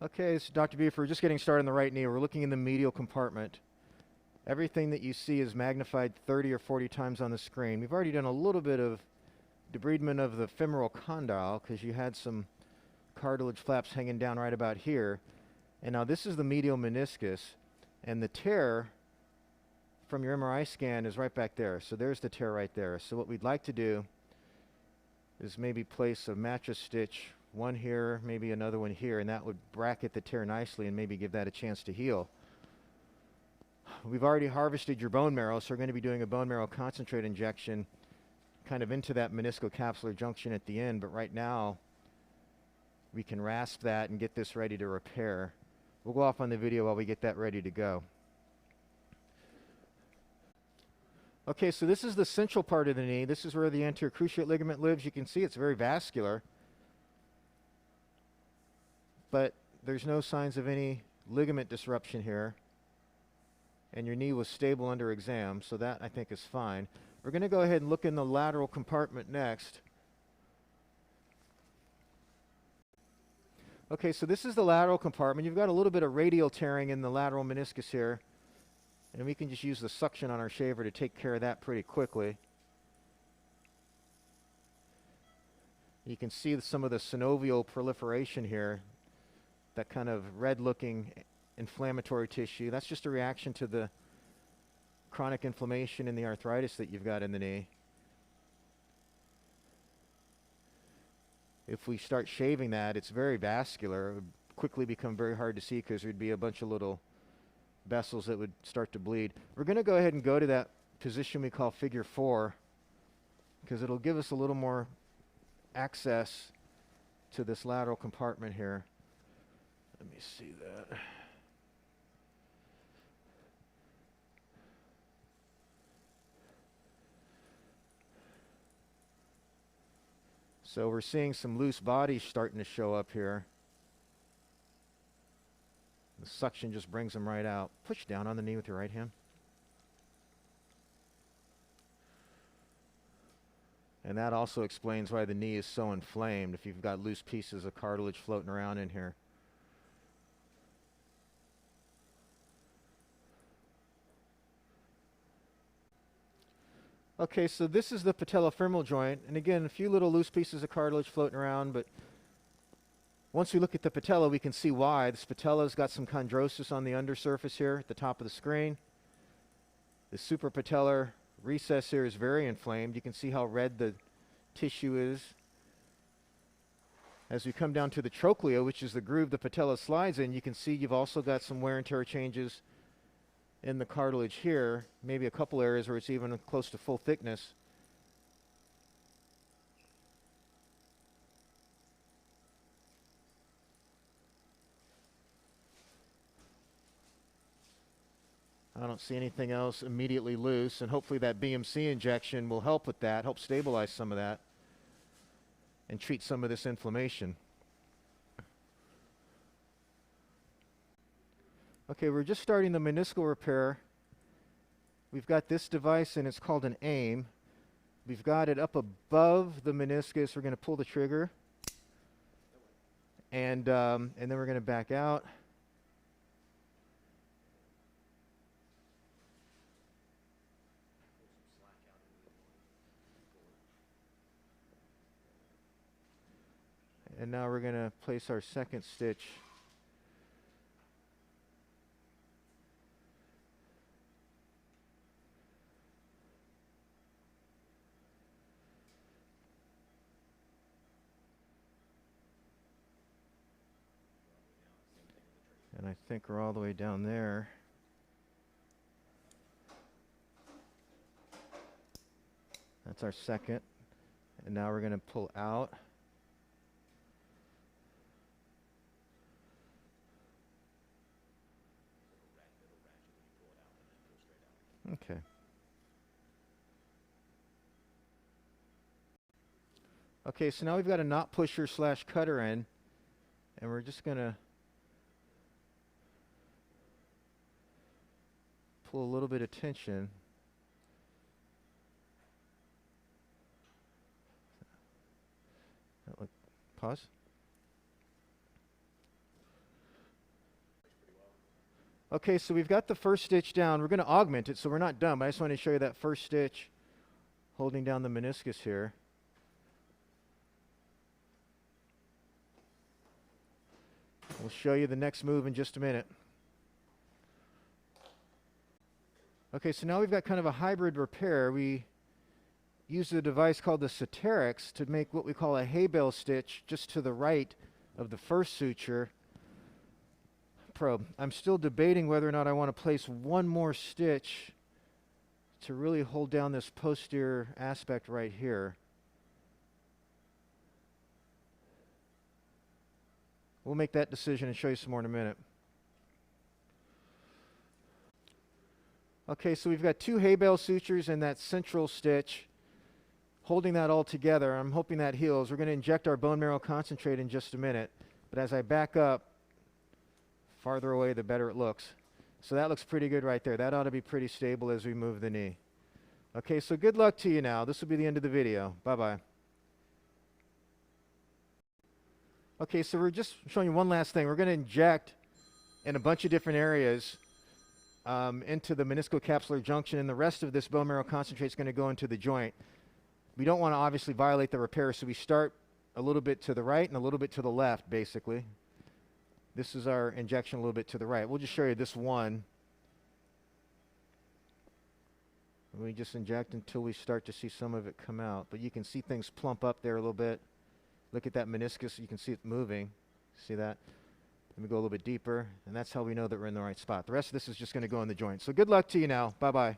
Okay, so Dr. Buford, we're just getting started on the right knee. We're looking in the medial compartment. Everything that you see is magnified 30 or 40 times on the screen. We've already done a little bit of debridement of the femoral condyle because you had some cartilage flaps hanging down right about here. And now this is the medial meniscus, and the tear from your MRI scan is right back there. So there's the tear right there. So what we'd like to do is maybe place a mattress stitch, one here, maybe another one here, and that would bracket the tear nicely and maybe give that a chance to heal. We've already harvested your bone marrow, so we're going to be doing a bone marrow concentrate injection kind of into that meniscocapsular junction at the end, but right now we can rasp that and get this ready to repair. We'll go off on the video while we get that ready to go. Okay, so this is the central part of the knee. This is where the anterior cruciate ligament lives. You can see it's very vascular, but there's no signs of any ligament disruption here. And your knee was stable under exam, so that I think is fine. We're going to go ahead and look in the lateral compartment next. Okay, so this is the lateral compartment. You've got a little bit of radial tearing in the lateral meniscus here, and we can just use the suction on our shaver to take care of that pretty quickly. You can see some of the synovial proliferation here, that kind of red-looking inflammatory tissue. That's just a reaction to the chronic inflammation and the arthritis that you've got in the knee. If we start shaving that, it's very vascular. It would quickly become very hard to see because there'd be a bunch of little vessels that would start to bleed. We're going to go ahead and go to that position we call figure 4 because it'll give us a little more access to this lateral compartment here. Let me see that. So we're seeing some loose bodies starting to show up here. The suction just brings them right out. Push down on the knee with your right hand. And that also explains why the knee is so inflamed if you've got loose pieces of cartilage floating around in here. Okay, so this is the patellofemoral joint, and again, a few little loose pieces of cartilage floating around, but once we look at the patella, we can see why. This patella's got some chondrosis on the undersurface here at the top of the screen. The suprapatellar recess here is very inflamed. You can see how red the tissue is. As we come down to the trochlea, which is the groove the patella slides in, you can see you've also got some wear and tear changes in the cartilage here, maybe a couple areas where it's even close to full thickness. I don't see anything else immediately loose, and hopefully that BMC injection will help with that, help stabilize some of that, and treat some of this inflammation. Okay, we're just starting the meniscal repair. We've got this device, and it's called an AIM. We've got it up above the meniscus. We're going to pull the trigger, and then we're going to back out. And now we're going to place our second stitch. And I think we're all the way down there. That's our second. And now we're going to pull out. Okay. Okay, so now we've got a knot pusher / cutter end, and we're just going to pull a little bit of tension. Pause. Okay, so we've got the first stitch down. We're going to augment it, so we're not done. But I just want to show you that first stitch holding down the meniscus here. We'll show you the next move in just a minute. Okay, so now we've got kind of a hybrid repair. We use a device called the Ceterix to make what we call a hay bale stitch just to the right of the first suture probe. I'm still debating whether or not I want to place one more stitch to really hold down this posterior aspect right here. We'll make that decision and show you some more in a minute. Okay, so we've got 2 hay bale sutures and that central stitch. Holding that all together, I'm hoping that heals. We're going to inject our bone marrow concentrate in just a minute. But as I back up, farther away the better it looks. So that looks pretty good right there. That ought to be pretty stable as we move the knee. Okay, so good luck to you now. This will be the end of the video. Bye-bye. Okay, so we're just showing you one last thing. We're going to inject in a bunch of different areas into the meniscocapsular junction, and the rest of this bone marrow concentrate is going to go into the joint. We don't want to obviously violate the repair, so we start a little bit to the right and a little bit to the left, basically. This is our injection a little bit to the right. We'll just show you this one. We just inject until we start to see some of it come out. But you can see things plump up there a little bit. Look at that meniscus. You can see it moving. See that? Let me go a little bit deeper. And that's how we know that we're in the right spot. The rest of this is just going to go in the joint. So good luck to you now. Bye-bye.